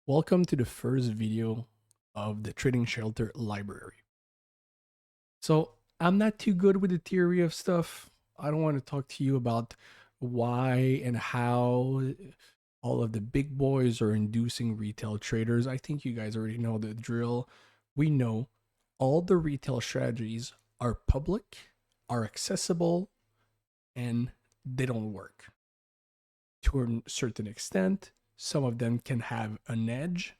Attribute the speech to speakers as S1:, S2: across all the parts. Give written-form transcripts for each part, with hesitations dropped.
S1: Welcome to the first video of the Trading Shelter library. So I'm not too good with the theory of stuff. I don't want to talk to you about why and how all of the big boys are inducing retail traders. I think you guys already know the drill. We know all the retail strategies are public, are accessible, and they don't work. To a certain extent, some of them can have an edge,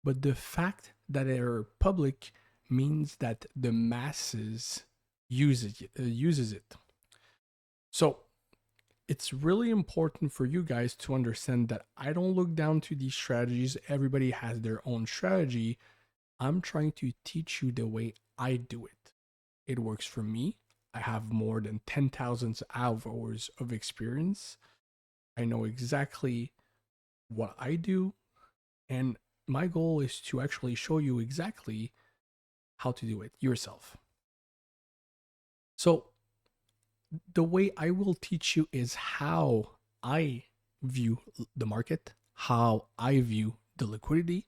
S1: but the fact that they're public means that the masses uses it. So it's really important for you guys to understand that I don't look down to these strategies. Everybody has their own strategy. I'm trying to teach you the way I do it. It works for me. I have more than 10,000 hours of experience. I know exactly what I do, and my goal is to actually show you exactly how to do it yourself. So the way I will teach you is how I view the market, how I view the liquidity,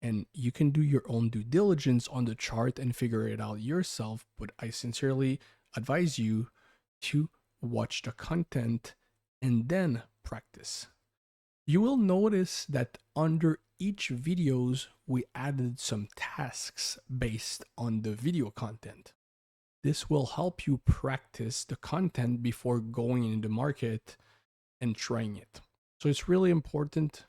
S1: and you can do your own due diligence on the chart and figure it out yourself. But I sincerely advise you to watch the content and then practice. You will notice that under each videos, we added some tasks based on the video content. This will help you practice the content before going into the market and trying it. So it's really important.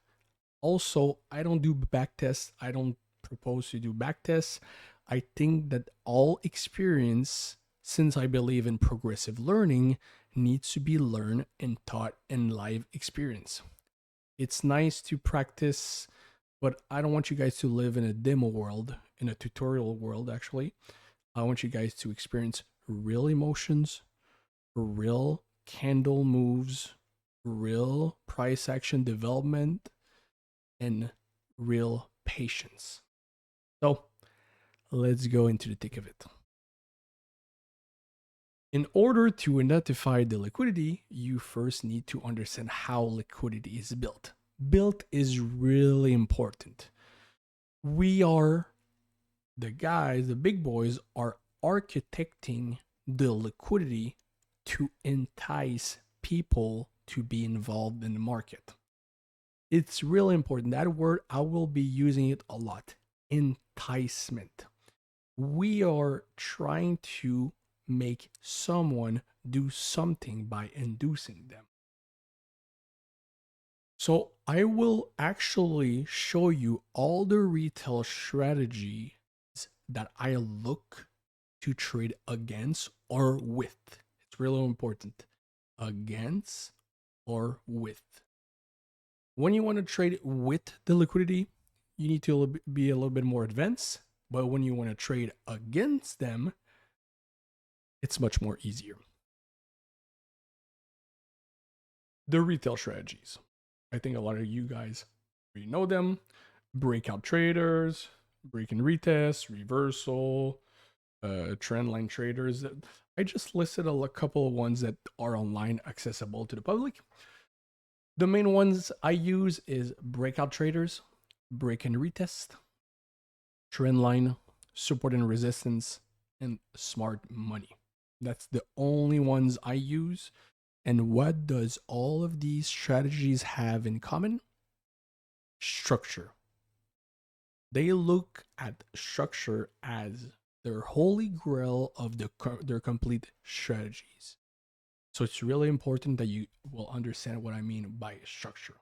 S1: Also, I don't do back tests. I don't propose to do back tests. I think that all experience, since I believe in progressive learning, needs to be learned and taught in live experience. It's nice to practice, but I don't want you guys to live in a demo world, in a tutorial world, actually. I want you guys to experience real emotions, real candle moves, real price action development, and real patience. So let's go into the thick of it. In order to identify the liquidity, you first need to understand how liquidity is built. Built is really important. We are the guys, the big boys, are architecting the liquidity to entice people to be involved in the market. It's really important. That word, I will be using it a lot. Enticement. We are trying to make someone do something by inducing them. So I will actually show you all the retail strategies that I look to trade against or with. It's really important. Against or with. When you want to trade with the liquidity, you need to be a little bit more advanced. But when you want to trade against them, it's much more easier. The retail strategies. I think a lot of you guys already know them. Breakout traders, break and retest, reversal, trend line traders. I just listed a couple of ones that are online accessible to the public. The main ones I use is breakout traders, break and retest, trend line, support and resistance, and smart money. That's the only ones I use. And what does all of these strategies have in common? Structure. They look at structure as their holy grail of their complete strategies. So it's really important that you will understand what I mean by structure.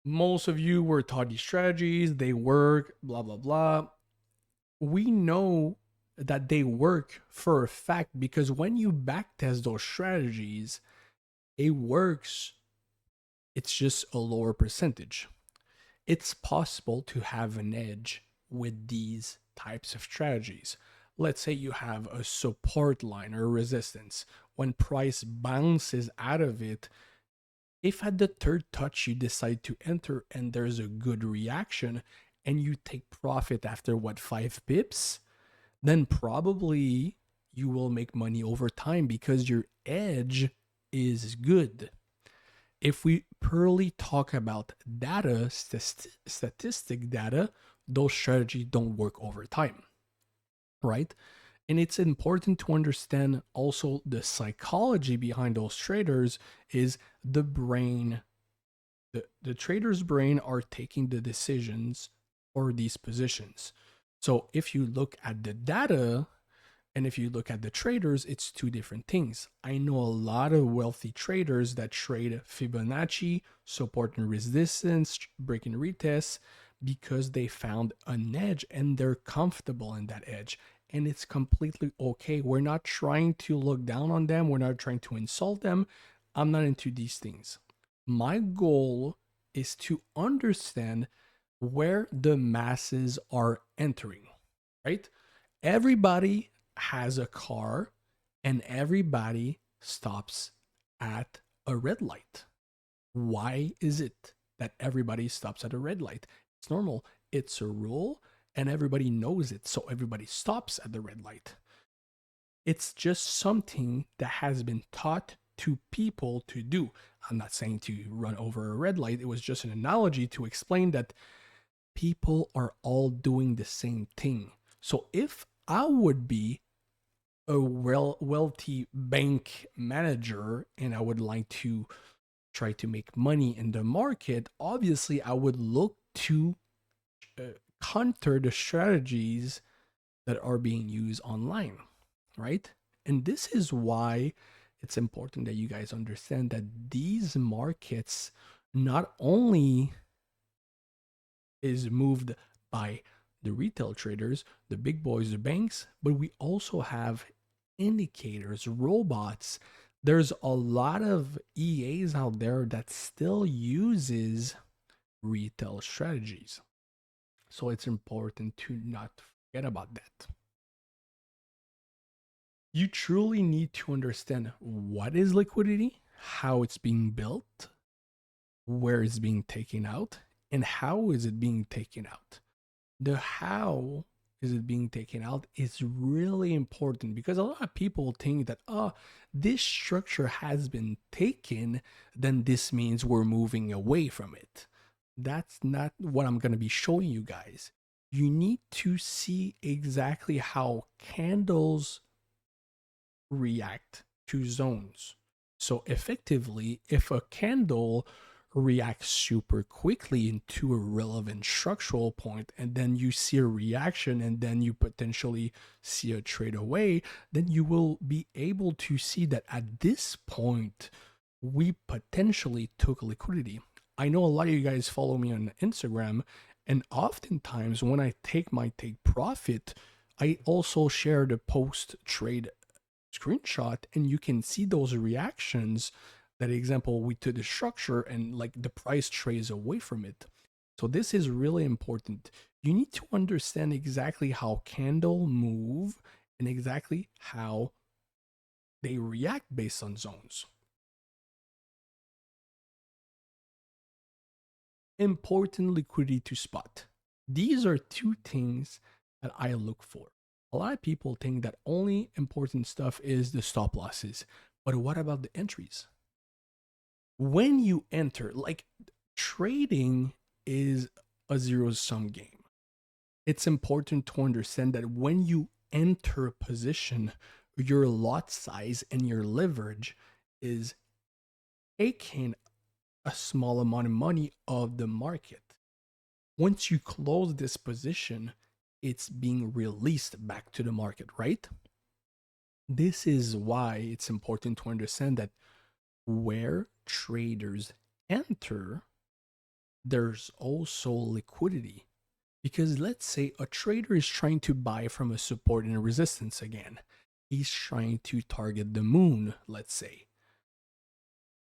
S1: Most of you were taught these strategies, they work, blah, blah, blah. We know that they work for a fact because when you backtest those strategies, it works. It's just a lower percentage. It's possible to have an edge with these types of strategies. Let's say you have a support line or resistance. When price bounces out of it, if at the third touch you decide to enter and there's a good reaction and you take profit after 5 pips, then probably you will make money over time because your edge is good. If we purely talk about data, statistic data, those strategies don't work over time, right? And it's important to understand also the psychology behind those traders is the brain. The trader's brain are taking the decisions for these positions. So if you look at the data, and if you look at the traders, it's two different things. I know a lot of wealthy traders that trade Fibonacci, support and resistance, break and retest, because they found an edge and they're comfortable in that edge. And it's completely okay. We're not trying to look down on them, we're not trying to insult them. I'm not into these things. My goal is to understand where the masses are entering, right? Everybody has a car and everybody stops at a red light. Why is it that everybody stops at a red light? It's normal, it's a rule, and everybody knows it, so everybody stops at the red light. It's just something that has been taught to people to do. I'm not saying to run over a red light, it was just an analogy to explain that people are all doing the same thing. So if I would be a wealthy bank manager and I would like to try to make money in the market, obviously I would look to uh, counter the strategies that are being used online, right? And this is why it's important that you guys understand that these markets not only is moved by the retail traders, the big boys, the banks, but we also have indicators, robots. There's a lot of EAs out there that still uses retail strategies. So it's important to not forget about that. You truly need to understand what is liquidity, how it's being built, where it's being taken out, and how is it being taken out. The how is it being taken out is really important because a lot of people think that, oh, this structure has been taken, then this means we're moving away from it. That's not what I'm going to be showing you guys. You need to see exactly how candles react to zones. So effectively, if a candle reacts super quickly into a relevant structural point, and then you see a reaction, and then you potentially see a trade away, then you will be able to see that at this point, we potentially took liquidity. I know a lot of you guys follow me on Instagram, and oftentimes when I take my take profit, I also share the post trade screenshot and you can see those reactions. That example, we took the structure and like the price trades away from it. So this is really important. You need to understand exactly how candle move and exactly how they react based on zones. Important liquidity to spot. These are two things that I look for. A lot of people think that only important stuff is the stop losses, but what about the entries? When you enter, like trading is a zero sum game. It's important to understand that when you enter a position, your lot size and your leverage is taking a small amount of money of the market. Once you close this position, it's being released back to the market, right? This is why it's important to understand that where traders enter, there's also liquidity. Because let's say a trader is trying to buy from a support and a resistance again. He's trying to target the moon, let's say.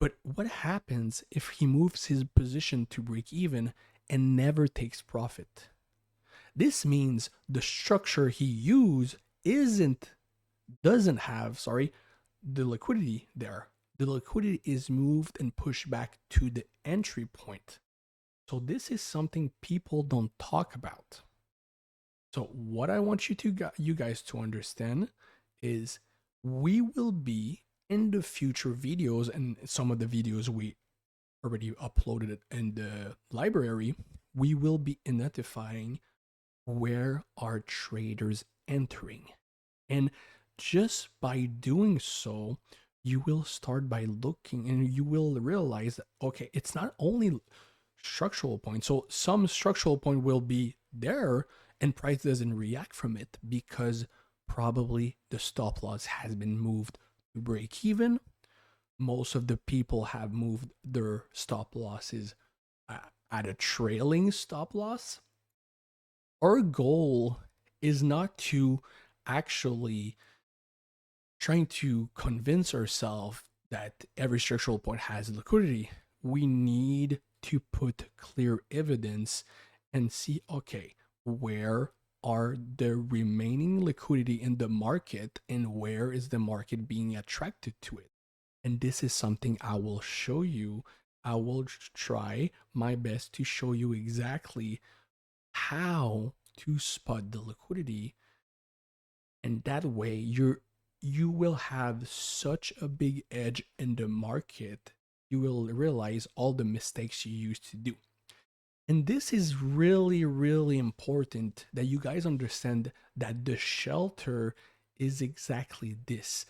S1: But what happens if he moves his position to break even and never takes profit? This means the structure he used doesn't have, the liquidity there. The liquidity is moved and pushed back to the entry point. So this is something people don't talk about. So what I want you guys to understand is we will be in the future videos and some of the videos we already uploaded it in the library, we will be identifying where are traders entering. And just by doing so, you will start by looking and you will realize that, okay, it's not only structural point. So some structural point will be there and price doesn't react from it because probably the stop loss has been moved to break even. Most of the people have moved their stop losses at a trailing stop loss. Our goal is not to actually trying to convince ourselves that every structural point has liquidity. We need to put clear evidence and see, okay, where are the remaining liquidity in the market and where is the market being attracted to it? And this is something I will show you. I will try my best to show you exactly how to spot the liquidity, and that way you will have such a big edge in the market. You will realize all the mistakes you used to do. And this is really, really important that you guys understand that the shelter is exactly this.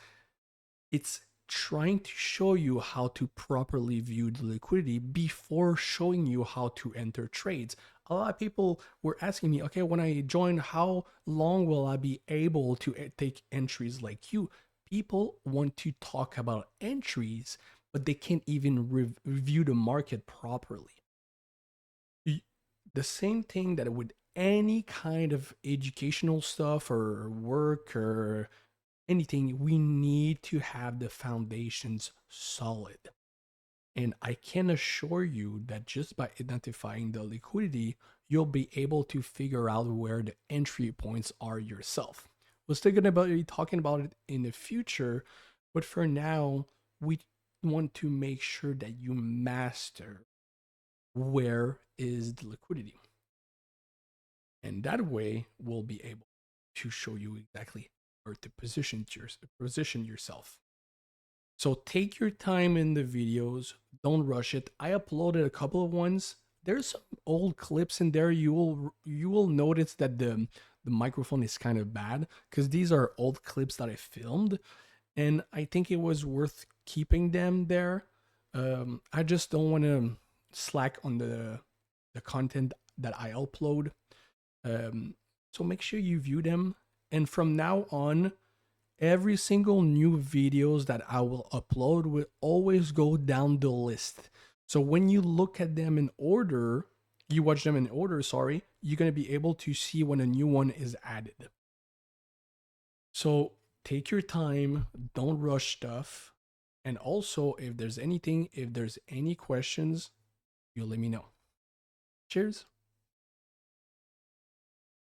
S1: It's trying to show you how to properly view the liquidity before showing you how to enter trades. A lot of people were asking me, okay, when I join, how long will I be able to take entries like you? People want to talk about entries, but they can't even review the market properly. The same thing that with any kind of educational stuff or work or anything, we need to have the foundations solid. And I can assure you that just by identifying the liquidity, you'll be able to figure out where the entry points are yourself. We're still going to be talking about it in the future, but for now, we want to make sure that you master where is the liquidity. And that way, we'll be able to show you exactly where to position yourself. So take your time in the videos. Don't rush it. I uploaded a couple of ones. There's some old clips in there. You will notice that the microphone is kind of bad because these are old clips that I filmed, and I think it was worth keeping them there. I just don't want to slack on the content that I upload. So make sure you view them, and from now on, every single new videos that I will upload will always go down the list. So when you look at them in order, you watch them in order, sorry, you're going to be able to see when a new one is added. So take your time, don't rush stuff. And also, if there's any questions, you let me know. Cheers.